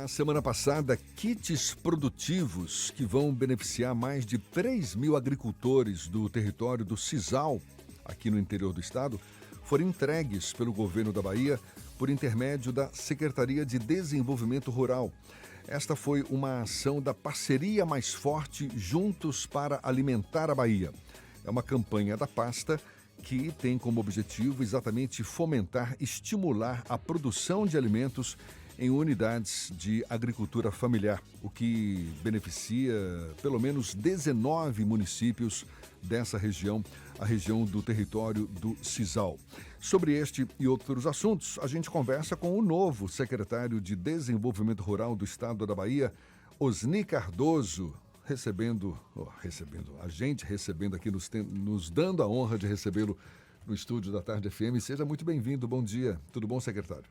semana passada, kits produtivos que vão beneficiar mais de 3 mil agricultores do território do Sisal, aqui no interior do estado, foram entregues pelo governo da Bahia por intermédio da Secretaria de Desenvolvimento Rural. Esta foi uma ação da Parceria Mais Forte Juntos para Alimentar a Bahia. É uma campanha da pasta que tem como objetivo exatamente fomentar, estimular a produção de alimentos em unidades de agricultura familiar, o que beneficia pelo menos 19 municípios dessa região, a região do território do Sisal. Sobre este e outros assuntos, a gente conversa com o novo secretário de Desenvolvimento Rural do estado da Bahia, Osni Cardoso, recebendo aqui, nos dando a honra de recebê-lo no estúdio da Tarde FM. Seja muito bem-vindo, bom dia. Tudo bom, secretário?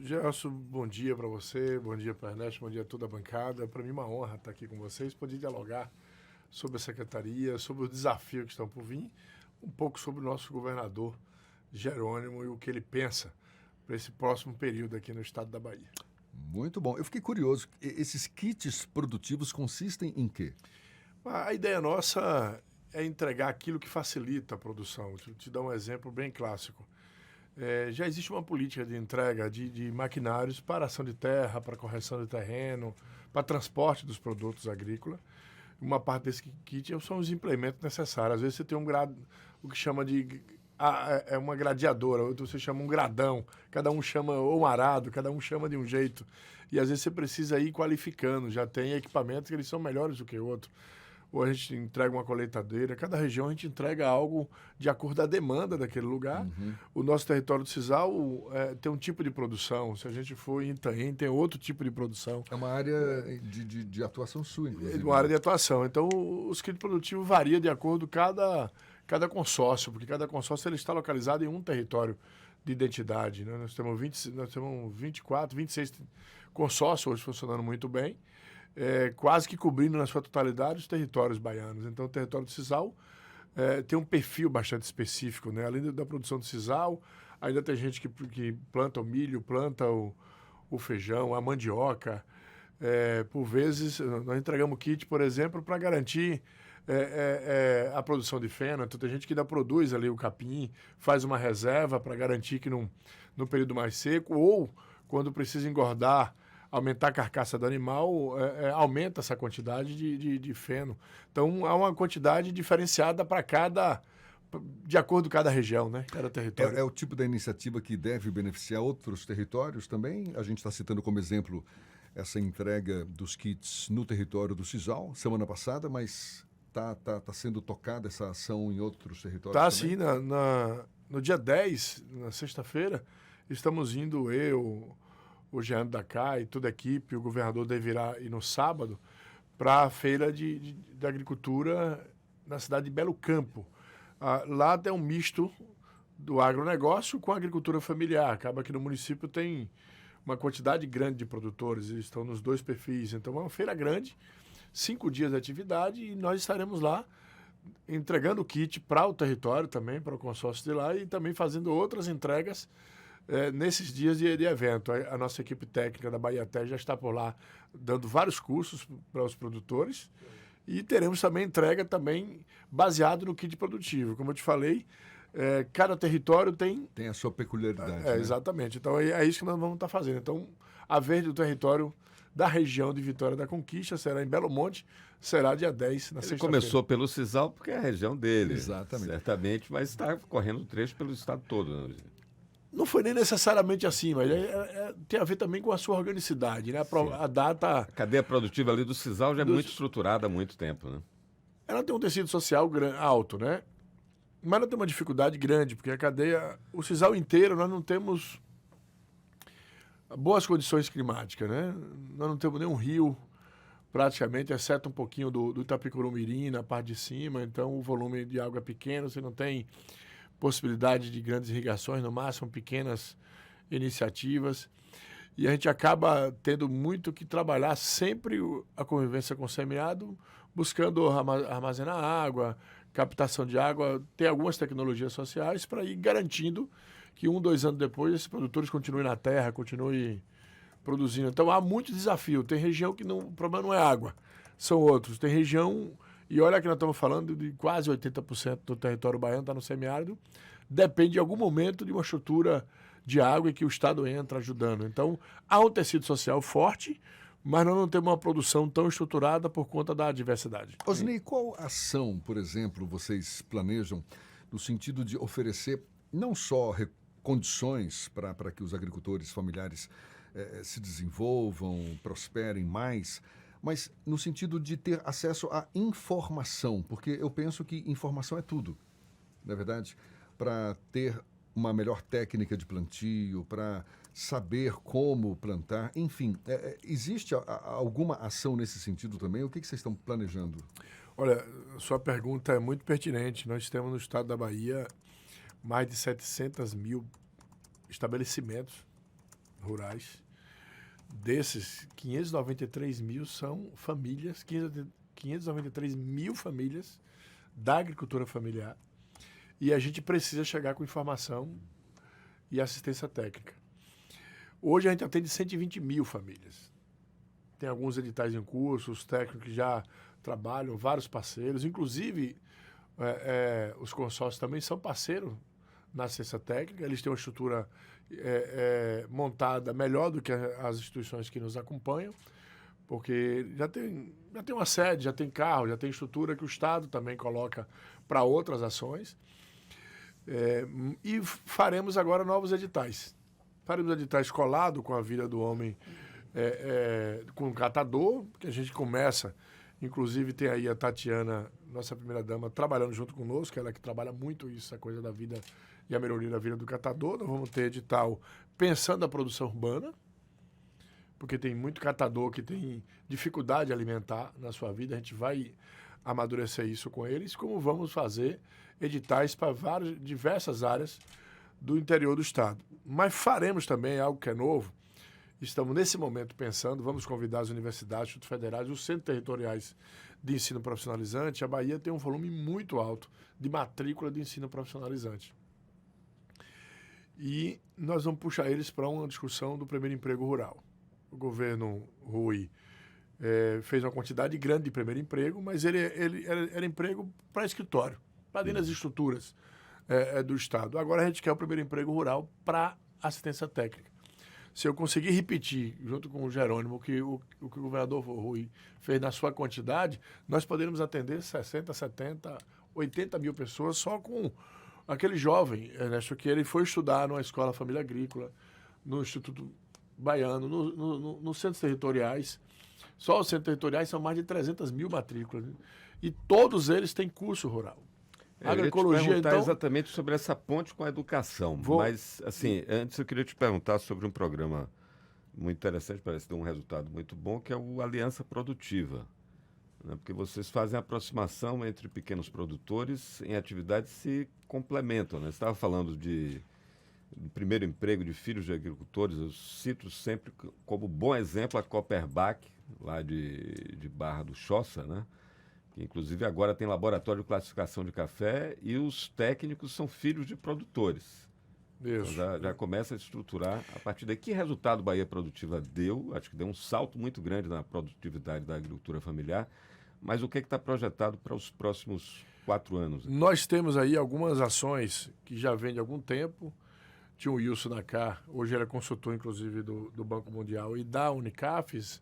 Gelson, bom dia para você, bom dia para Ernesto, bom dia a toda a bancada. Para mim é uma honra estar aqui com vocês, poder dialogar sobre a secretaria, sobre o desafio que estão por vir, um pouco sobre o nosso governador Jerônimo e o que ele pensa para esse próximo período aqui no estado da Bahia. Muito bom. Eu fiquei curioso, esses kits produtivos consistem em quê? A ideia nossa é entregar aquilo que facilita a produção. Vou te dar um exemplo bem clássico. Já existe uma política de entrega de maquinários para ação de terra, para correção de terreno, para transporte dos produtos agrícolas. Uma parte desse kit são os implementos necessários. Às vezes você tem o que chama de uma gradeadora, outro você chama um gradão, cada um chama, ou um arado, cada um chama de um jeito. E às vezes você precisa ir qualificando, já tem equipamentos que eles são melhores do que o outro. Ou a gente entrega uma colheitadeira, cada região a gente entrega algo de acordo com a demanda daquele lugar. Uhum. O nosso território do Sisal tem um tipo de produção, se a gente for em Itaém, tem outro tipo de produção. É uma área de atuação sua, inclusive. É uma área de atuação. Então, os kits produtivos variam de acordo com cada consórcio, porque cada consórcio ele está localizado em um território de identidade. Né? Nós temos 24, 26 consórcios hoje funcionando muito bem. Quase que cobrindo na sua totalidade os territórios baianos. Então, o território do Sisal tem um perfil bastante específico, né? Além da produção do Sisal, ainda tem gente que planta o milho, planta o feijão, a mandioca. Por vezes, nós entregamos kit, por exemplo, para garantir a produção de feno. Então, tem gente que ainda produz ali o capim, faz uma reserva para garantir que no período mais seco, ou quando precisa engordar, aumentar a carcaça do animal, aumenta essa quantidade de feno. Então, há uma quantidade diferenciada de acordo com cada região, né? Cada território. É o tipo da iniciativa que deve beneficiar outros territórios também? A gente está citando como exemplo essa entrega dos kits no território do Sisal, semana passada, mas está sendo tocada essa ação em outros territórios também? Está sim. No dia 10, na sexta-feira, estamos indo o Jean Dacá e toda a equipe, o governador deverá ir no sábado para a feira de agricultura na cidade de Belo Campo. Lá tem um misto do agronegócio com a agricultura familiar. Acaba que no município tem uma quantidade grande de produtores, eles estão nos dois perfis. Então é uma feira grande, 5 dias de atividade, e nós estaremos lá entregando o kit para o território também, para o consórcio de lá, e também fazendo outras entregas nesses dias de evento. A nossa equipe técnica da Bahiaté já está por lá dando vários cursos para os produtores, e teremos também entrega também baseado no kit produtivo. Como eu te falei, cada território tem a sua peculiaridade. Né? Exatamente. Então é isso que nós vamos estar fazendo. Então, a vez do território da região de Vitória da Conquista será em Belo Monte, será dia 10, na sexta-feira. Começou pelo Sisal porque é a região dele. Exatamente. Certamente, mas está correndo trecho pelo estado todo. Né? Não foi nem necessariamente assim, mas tem a ver também com a sua organicidade, né? A data... A cadeia produtiva ali do Sisal já é muito estruturada há muito tempo, né? Ela tem um tecido social alto, né? Mas ela tem uma dificuldade grande, porque o Sisal inteiro, nós não temos boas condições climáticas, né? Nós não temos nenhum rio, praticamente, exceto um pouquinho do Itapicuru-Mirim, na parte de cima, então o volume de água é pequeno, você não tem possibilidade de grandes irrigações, no máximo pequenas iniciativas, e a gente acaba tendo muito que trabalhar sempre a convivência com o semiárido, buscando armazenar água, captação de água, tem algumas tecnologias sociais para ir garantindo que 1, 2 anos depois esses produtores continuem na terra, continuem produzindo. Então há muito desafio. Tem região que o problema não é água, são outros. Tem região, e olha que nós estamos falando de quase 80% do território baiano está no semiárido, depende de algum momento de uma estrutura de água e que o Estado entra ajudando. Então há um tecido social forte, mas nós não temos uma produção tão estruturada por conta da diversidade. Osnei, qual ação, por exemplo, vocês planejam no sentido de oferecer não só condições para que os agricultores familiares se desenvolvam, prosperem mais, mas no sentido de ter acesso à informação, porque eu penso que informação é tudo, não é verdade? Para ter uma melhor técnica de plantio, para saber como plantar, enfim, existe alguma ação nesse sentido também? O que vocês estão planejando? Olha, sua pergunta é muito pertinente. Nós temos no estado da Bahia mais de 700 mil estabelecimentos rurais. Desses, 593 mil são famílias, 593 mil famílias da agricultura familiar. E a gente precisa chegar com informação e assistência técnica. Hoje a gente atende 120 mil famílias. Tem alguns editais em curso, os técnicos que já trabalham, vários parceiros. Inclusive, os consórcios também são parceiros na assistência técnica. Eles têm uma estrutura montada melhor do que as instituições que nos acompanham, porque já tem uma sede, já tem carro, já tem estrutura que o Estado também coloca para outras ações. E faremos agora novos editais. Faremos editais colados com a vida do homem, com o catador, que a gente começa, inclusive tem aí a Tatiana, nossa primeira-dama, trabalhando junto conosco, ela que trabalha muito isso, a coisa da vida e a melhoria da vida do catador. Nós vamos ter edital pensando na produção urbana, porque tem muito catador que tem dificuldade alimentar na sua vida, a gente vai amadurecer isso com eles, como vamos fazer editais para diversas áreas do interior do estado. Mas faremos também algo que é novo, estamos nesse momento pensando, vamos convidar as universidades, institutos federais, os centros territoriais de ensino profissionalizante. A Bahia tem um volume muito alto de matrícula de ensino profissionalizante. E nós vamos puxar eles para uma discussão do primeiro emprego rural. O governo Rui fez uma quantidade grande de primeiro emprego, mas ele era emprego para escritório, para dentro das estruturas do Estado. Agora a gente quer o primeiro emprego rural para assistência técnica. Se eu conseguir repetir, junto com o Jerônimo, o que o governador Rui fez na sua quantidade, nós poderemos atender 60, 70, 80 mil pessoas só com aquele jovem, Ernesto, que ele foi estudar numa escola família agrícola, no Instituto Baiano, nos centros territoriais. Só os centros territoriais são mais de 300 mil matrículas, né? E todos eles têm curso rural. A agroecologia, então, exatamente sobre essa ponte com a educação. Mas, assim, antes eu queria te perguntar sobre um programa muito interessante, parece que deu um resultado muito bom, que é o Aliança Produtiva, né? Porque vocês fazem aproximação entre pequenos produtores em atividades que se complementam, né? Você estava falando do primeiro emprego de filhos de agricultores. Eu cito sempre como bom exemplo a Copperbach, lá de Barra do Choça, né? Que inclusive agora tem laboratório de classificação de café e os técnicos são filhos de produtores. Isso. Então já começa a estruturar a partir daí. Que resultado Bahia Produtiva deu? Acho que deu um salto muito grande na produtividade da agricultura familiar. Mas o que está projetado para os próximos 4 anos? Nós temos aí algumas ações que já vêm de algum tempo. Tinha o Wilson Nakar, hoje ele é consultor, inclusive, do Banco Mundial e da Unicafes,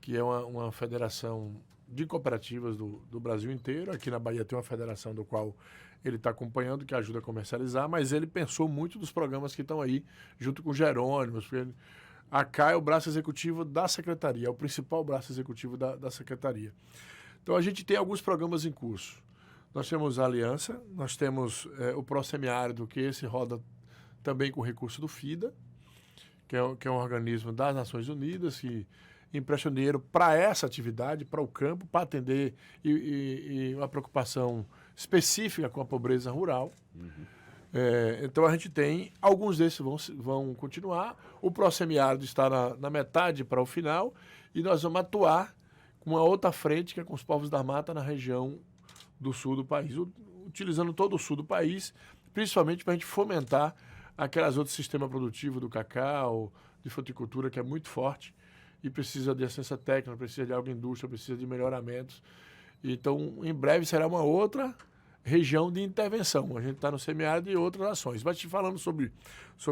que é uma federação de cooperativas do Brasil inteiro. Aqui na Bahia tem uma federação do qual ele está acompanhando, que ajuda a comercializar, mas ele pensou muito dos programas que estão aí, junto com o Jerônimo. A CA é o braço executivo da secretaria, é o principal braço executivo da secretaria. Então, a gente tem alguns programas em curso. Nós temos a Aliança, nós temos o Pró-Semiárido, que esse roda também com recurso do FIDA, que é um organismo das Nações Unidas, que empresta dinheiro para essa atividade, para o campo, para atender e uma preocupação específica com a pobreza rural. Uhum. Então a gente tem, alguns desses vão continuar, o Pró-Semiárido está na metade para o final, e nós vamos atuar com uma outra frente, que é com os povos da mata na região do sul do país, utilizando todo o sul do país, principalmente para a gente fomentar aquelas outros sistemas produtivos do cacau, de fruticultura que é muito forte e precisa de assistência técnica, precisa de agroindústria, precisa de melhoramentos. Então, em breve será uma outra região de intervenção. A gente está no semiárido e outras ações. Mas te falando sobre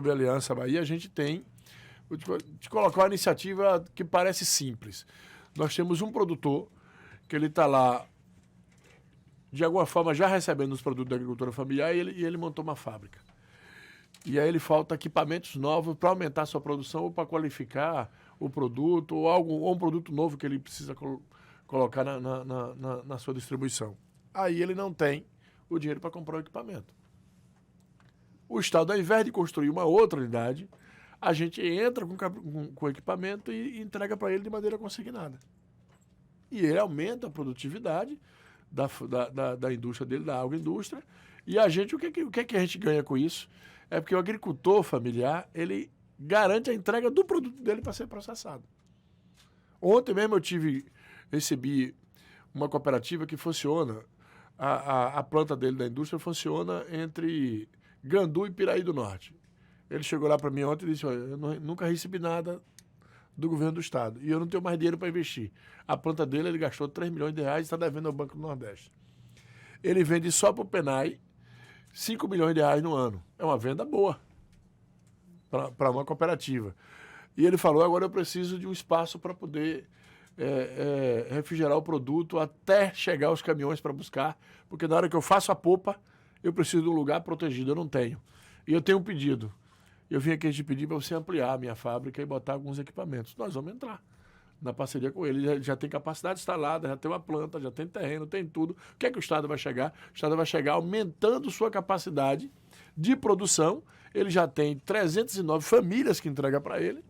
a Aliança Bahia, a gente tem... Vou te colocar uma iniciativa que parece simples. Nós temos um produtor que ele está lá, de alguma forma, já recebendo os produtos da agricultura familiar e ele montou uma fábrica. E aí ele falta equipamentos novos para aumentar a sua produção ou para qualificar o produto ou um produto novo que ele precisa colocar na sua distribuição. Aí ele não tem o dinheiro para comprar o equipamento. O Estado, ao invés de construir uma outra unidade, a gente entra com o equipamento e entrega para ele de maneira consignada. E ele aumenta a produtividade da indústria dele, da agroindústria. E a gente, o que a gente ganha com isso? É porque o agricultor familiar, ele garante a entrega do produto dele para ser processado. Ontem mesmo recebi uma cooperativa que funciona, a planta dele da indústria funciona entre Gandu e Piraí do Norte. Ele chegou lá para mim ontem e disse, olha, eu nunca recebi nada do governo do Estado e eu não tenho mais dinheiro para investir. A planta dele, ele gastou 3 milhões de reais e está devendo ao Banco do Nordeste. Ele vende só para o Penai 5 milhões de reais no ano. É uma venda boa para uma cooperativa. E ele falou, agora eu preciso de um espaço para poder refrigerar o produto até chegar os caminhões para buscar, porque na hora que eu faço a polpa, eu preciso de um lugar protegido, eu não tenho. E eu tenho um pedido. Eu vim aqui te pedir para você ampliar a minha fábrica e botar alguns equipamentos. Nós vamos entrar na parceria com ele. Ele já tem capacidade instalada, já tem uma planta, já tem terreno, tem tudo. O que é que o Estado vai chegar? O Estado vai chegar aumentando sua capacidade de produção. Ele já tem 309 famílias que entrega para ele.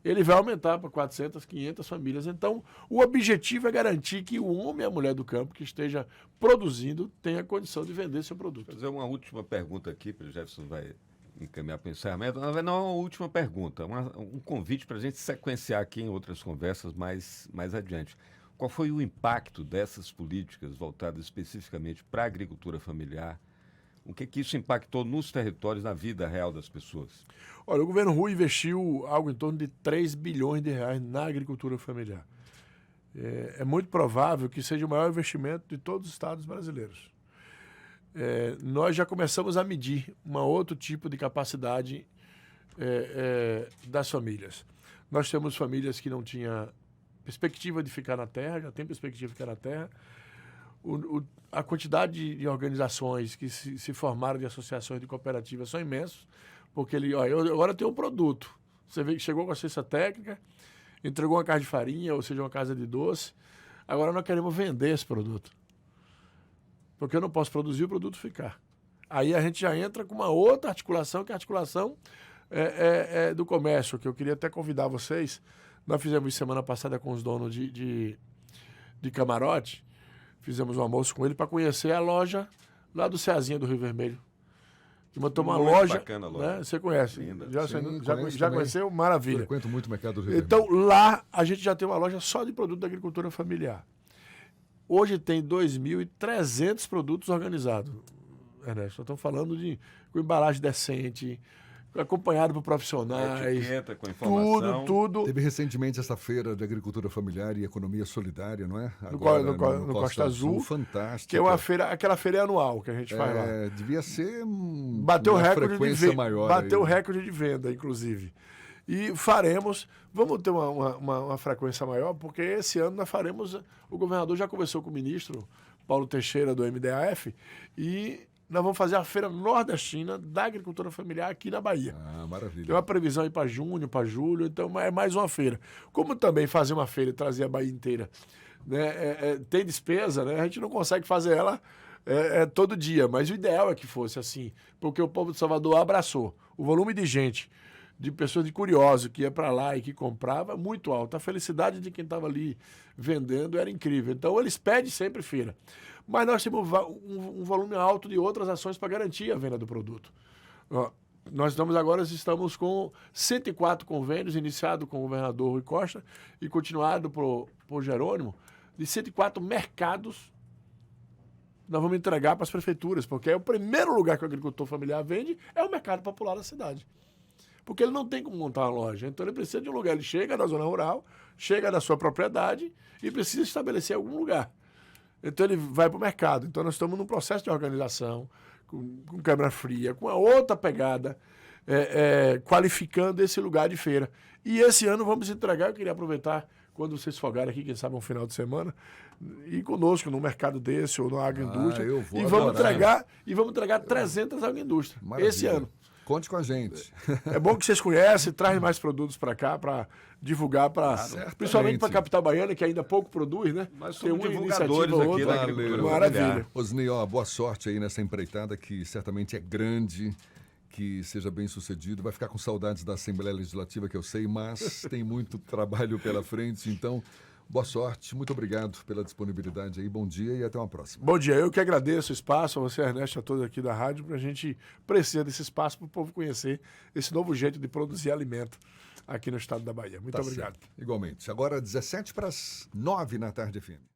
Ele vai aumentar para 400, 500 famílias. Então, o objetivo é garantir que o homem e a mulher do campo que esteja produzindo tenha condição de vender seu produto. Vou fazer uma última pergunta aqui, para o Jefferson vai encaminhar para o encerramento. Não é uma última pergunta, um convite para a gente sequenciar aqui em outras conversas mais adiante. Qual foi o impacto dessas políticas voltadas especificamente para a agricultura familiar? O que isso impactou nos territórios, na vida real das pessoas? Olha, o governo Rui investiu algo em torno de 3 bilhões de reais na agricultura familiar. É muito provável que seja o maior investimento de todos os estados brasileiros. Nós já começamos a medir um outro tipo de capacidade das famílias. Nós temos famílias que não tinham perspectiva de ficar na terra, já tem perspectiva de ficar na terra. A quantidade de organizações que se formaram de associações de cooperativas são imensas, porque agora tem um produto. Você vê que chegou com a assistência técnica, entregou uma casa de farinha, ou seja, uma casa de doce. Agora nós queremos vender esse produto. Porque eu não posso produzir o produto ficar. Aí a gente já entra com uma outra articulação, que é a articulação do comércio, que eu queria até convidar vocês. Nós fizemos isso semana passada com os donos de camarote. Fizemos um almoço com ele para conhecer a loja lá do Ceazinha do Rio Vermelho. Que montou uma loja. Bacana a loja. Né? Você conhece? Linda. Já conheceu? Maravilha. Frequento muito o mercado do Rio Então, Vermelho. lá a gente já tem uma loja só de produto da agricultura familiar. Hoje tem 2.300 produtos organizados, Ernesto. Nós estamos falando com embalagem decente, acompanhado por profissionais. Etiqueta, com informação. Tudo. Teve recentemente essa feira de agricultura familiar e economia solidária, não é? No Costa Azul. Fantástica. Que é uma feira, aquela feira anual que a gente faz lá. Devia ser bateu uma recorde frequência maior. Bateu o recorde de venda, inclusive. E vamos ter uma frequência maior, porque esse ano nós faremos, o governador já conversou com o ministro Paulo Teixeira, do MDAF, e nós vamos fazer a Feira Nordestina da Agricultura Familiar aqui na Bahia. Ah, maravilha. Tem uma previsão aí para junho, para julho, então é mais uma feira. Como também fazer uma feira e trazer a Bahia inteira, né, tem despesa, né, a gente não consegue fazer ela todo dia, mas o ideal é que fosse assim, porque o povo de Salvador abraçou. O volume de gente, de pessoas de curiosos que ia para lá e que comprava, muito alto. A felicidade de quem estava ali vendendo era incrível. Então, eles pedem sempre feira. Mas nós temos um volume alto de outras ações para garantir a venda do produto. Nós estamos com 104 convênios, iniciado com o governador Rui Costa e continuado por Jerônimo, de 104 mercados. Nós vamos entregar para as prefeituras, porque é o primeiro lugar que o agricultor familiar vende, é o mercado popular da cidade. porque ele não tem como montar uma loja. Então ele precisa de um lugar. Ele chega da zona rural, chega da sua propriedade e precisa estabelecer algum lugar. Então ele vai para o mercado. Então nós estamos num processo de organização, com câmara fria, com a outra pegada, qualificando esse lugar de feira. E esse ano vamos entregar, eu queria aproveitar, quando vocês folgarem aqui, quem sabe um final de semana, ir conosco no mercado desse ou na agroindústria. E vamos entregar 300 agroindústrias esse ano. Conte com a gente. É bom que vocês conhecem, trazem mais produtos para cá, para divulgar, principalmente para a capital baiana, que ainda pouco produz, né? Mas somos divulgadores aqui da agricultura. Maravilha. Osni, boa sorte aí nessa empreitada, que certamente é grande, que seja bem sucedido. Vai ficar com saudades da Assembleia Legislativa, que eu sei, mas tem muito trabalho pela frente, então... Boa sorte, muito obrigado pela disponibilidade aí, bom dia e até uma próxima. Bom dia, eu que agradeço o espaço, a você, Ernesto, a todos aqui da rádio, a gente precisa desse espaço para o povo conhecer esse novo jeito de produzir alimento aqui no estado da Bahia. Muito obrigado. Certo. Igualmente. Agora 17 para as 9 na tarde, FM.